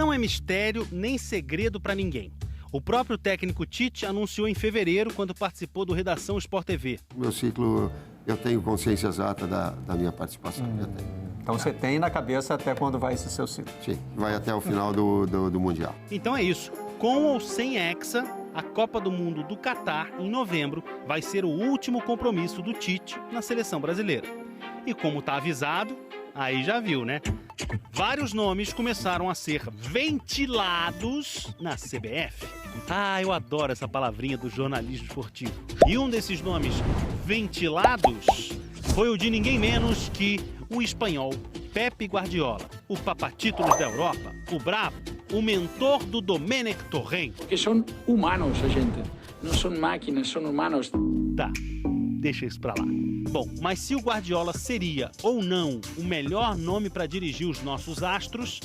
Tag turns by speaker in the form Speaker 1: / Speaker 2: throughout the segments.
Speaker 1: Não é mistério nem segredo para ninguém. O próprio técnico Tite anunciou em fevereiro, quando participou do Redação Sport TV.
Speaker 2: Meu ciclo, eu tenho consciência exata da minha participação. Eu tenho.
Speaker 3: Então você tem na cabeça até quando vai esse seu ciclo?
Speaker 2: Sim, vai até o final do Mundial.
Speaker 1: Então é isso. Com ou sem Hexa, a Copa do Mundo do Catar, em novembro, vai ser o último compromisso do Tite na seleção brasileira. E como tá avisado, aí já viu, né? Vários nomes começaram a ser ventilados na CBF. Ah, eu adoro essa palavrinha do jornalismo esportivo. E um desses nomes ventilados foi o de ninguém menos que o espanhol Pepe Guardiola, o papatítulos da Europa, o bravo, o mentor do Domenech Torrent.
Speaker 4: Porque são humanos, a gente. Não são máquinas, são humanos.
Speaker 1: Tá, deixa isso pra lá. Bom, mas se o Guardiola seria ou não o melhor nome para dirigir os nossos astros,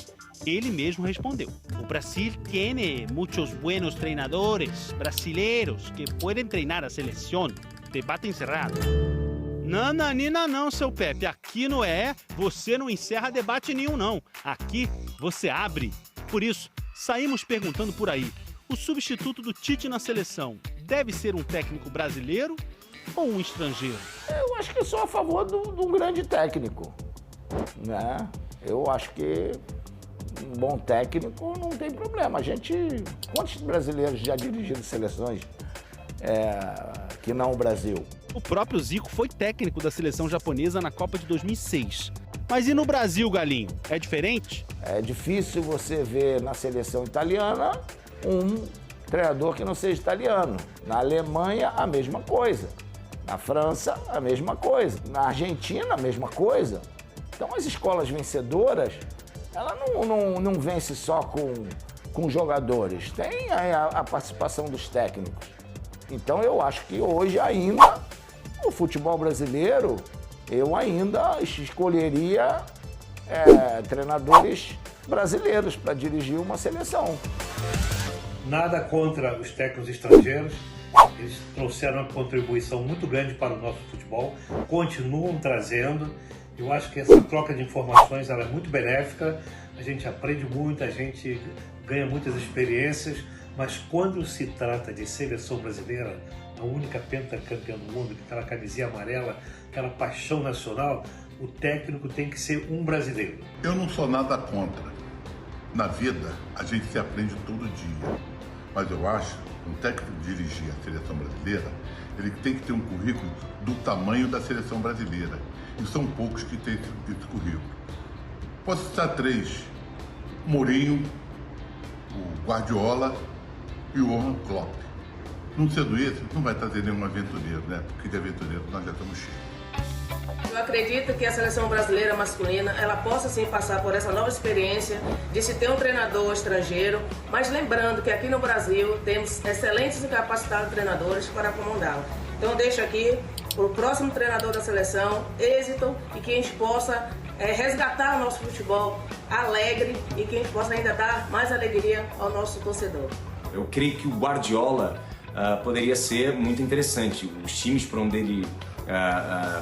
Speaker 1: ele mesmo respondeu. O Brasil tiene muchos buenos treinadores brasileiros que podem treinar a seleção. Debate encerrado. Nananina não, seu Pepe. Aqui não é, você não encerra debate nenhum, não. Aqui você abre. Por isso, saímos perguntando por aí. O substituto do Tite na seleção deve ser um técnico brasileiro ou um estrangeiro?
Speaker 5: Eu acho que sou a favor de um grande técnico, né? Eu acho que um bom técnico não tem problema. Quantos brasileiros já dirigiram seleções que não o Brasil?
Speaker 1: O próprio Zico foi técnico da seleção japonesa na Copa de 2006. Mas e no Brasil, Galinho? É diferente?
Speaker 5: É difícil você ver na seleção italiana um treinador que não seja italiano. Na Alemanha, a mesma coisa. Na França, a mesma coisa. Na Argentina, a mesma coisa. Então, as escolas vencedoras, ela não vence só com jogadores. Tem a participação dos técnicos. Então, eu acho que hoje ainda, o futebol brasileiro, eu ainda escolheria treinadores brasileiros para dirigir uma seleção.
Speaker 6: Nada contra os técnicos estrangeiros, eles trouxeram uma contribuição muito grande para o nosso futebol, continuam trazendo. Eu acho que essa troca de informações ela é muito benéfica, a gente aprende muito, a gente ganha muitas experiências, mas quando se trata de seleção brasileira, a única pentacampeã do mundo, aquela camisinha amarela, aquela paixão nacional, o técnico tem que ser um brasileiro.
Speaker 7: Eu não sou nada contra. Na vida, a gente se aprende todo dia. Mas eu acho que um técnico dirigir a seleção brasileira, ele tem que ter um currículo do tamanho da seleção brasileira. E são poucos que têm esse currículo. Posso citar três: o Mourinho, o Guardiola e o Jürgen Klopp. Não sendo esse, não vai trazer nenhum aventureiro, né? Porque de aventureiro nós já estamos cheios.
Speaker 8: Eu acredito que a seleção brasileira masculina, ela possa sim passar por essa nova experiência de se ter um treinador estrangeiro, mas lembrando que aqui no Brasil temos excelentes e capacitados treinadores para comandá-la. Então eu deixo aqui para o próximo treinador da seleção, êxito, e que a gente possa resgatar o nosso futebol alegre e que a gente possa ainda dar mais alegria ao nosso torcedor.
Speaker 9: Eu creio que o Guardiola poderia ser muito interessante. Os times por onde ele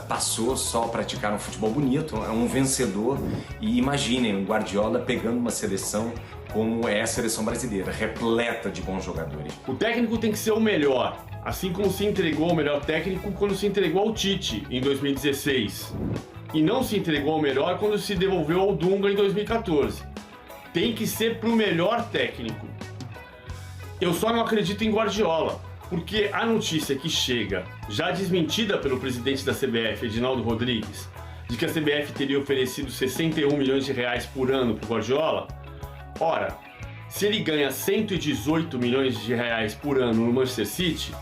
Speaker 9: passou só praticaram futebol bonito, é um vencedor. E imaginem o Guardiola pegando uma seleção como é a seleção brasileira, repleta de bons jogadores.
Speaker 10: O técnico tem que ser o melhor, assim como se entregou ao melhor técnico quando se entregou ao Tite em 2016. E não se entregou ao melhor quando se devolveu ao Dunga em 2014. Tem que ser pro melhor técnico. Eu só não acredito em Guardiola, porque a notícia que chega, já desmentida pelo presidente da CBF, Edinaldo Rodrigues, de que a CBF teria oferecido 61 milhões de reais por ano para o Guardiola, ora, se ele ganha 118 milhões de reais por ano no Manchester City,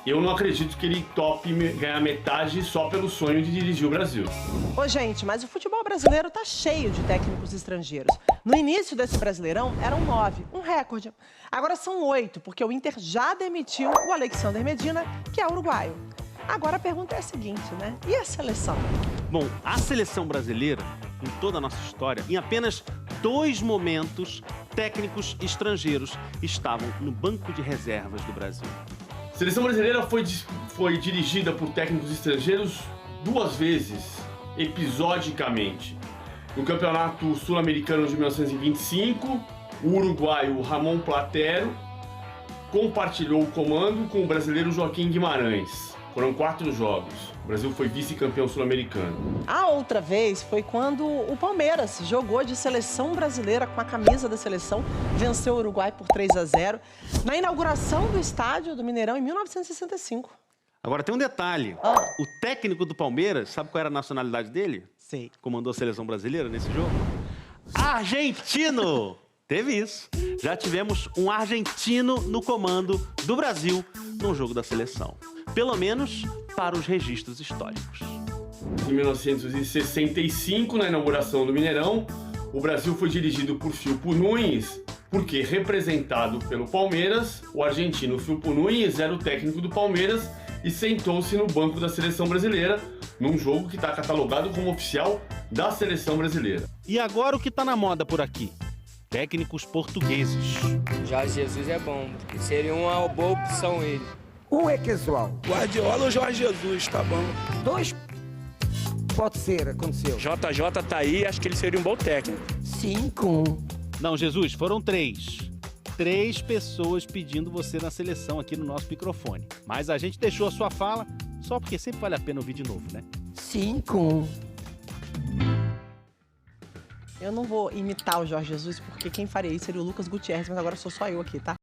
Speaker 10: eu não acredito que ele tope ganhar metade só pelo sonho de dirigir o Brasil.
Speaker 11: Ô, gente, mas o futebol brasileiro tá cheio de técnicos estrangeiros. No início desse Brasileirão, eram 9, um recorde. Agora são 8, porque o Inter já demitiu o Alexander Medina, que é uruguaio. Agora a pergunta é a seguinte, né? E a seleção?
Speaker 1: Bom, a seleção brasileira, em toda a nossa história, em apenas 2 momentos, técnicos estrangeiros estavam no banco de reservas do Brasil.
Speaker 10: A seleção brasileira foi dirigida por técnicos estrangeiros 2 vezes, episodicamente. No Campeonato Sul-Americano de 1925 O uruguaio Ramon Platero compartilhou o comando com o brasileiro Joaquim Guimarães. Foram 4 jogos. O Brasil foi vice-campeão sul-americano.
Speaker 11: A outra vez foi quando o Palmeiras jogou de seleção brasileira com a camisa da seleção, venceu o Uruguai por 3-0 na inauguração do estádio do Mineirão em 1965.
Speaker 1: Agora tem um detalhe. O técnico do Palmeiras, sabe qual era a nacionalidade dele?
Speaker 11: Sei.
Speaker 1: Comandou a seleção brasileira nesse jogo? Argentino! Teve isso. Já tivemos um argentino no comando do Brasil num jogo da seleção. Pelo menos para os registros históricos.
Speaker 10: Em 1965, na inauguração do Mineirão, o Brasil foi dirigido por Filpo Nunes, porque, representado pelo Palmeiras, o argentino Filpo Nunes era o técnico do Palmeiras e sentou-se no banco da seleção brasileira, num jogo que está catalogado como oficial da seleção brasileira.
Speaker 1: E agora o que está na moda por aqui? Técnicos portugueses.
Speaker 12: Jorge Jesus é bom, seria uma boa opção ele.
Speaker 13: Um é casual.
Speaker 14: Guardiola ou Jorge Jesus, tá bom.
Speaker 13: 2 pode ser, aconteceu.
Speaker 14: JJ tá aí, acho que ele seria um bom técnico.
Speaker 13: 5.
Speaker 1: Não, Jesus, foram 3. 3 pessoas pedindo você na seleção aqui no nosso microfone. Mas a gente deixou a sua fala só porque sempre vale a pena ouvir de novo, né?
Speaker 13: 5.
Speaker 11: Eu não vou imitar o Jorge Jesus, porque quem faria isso seria o Lucas Gutierrez, mas agora sou só eu aqui, tá?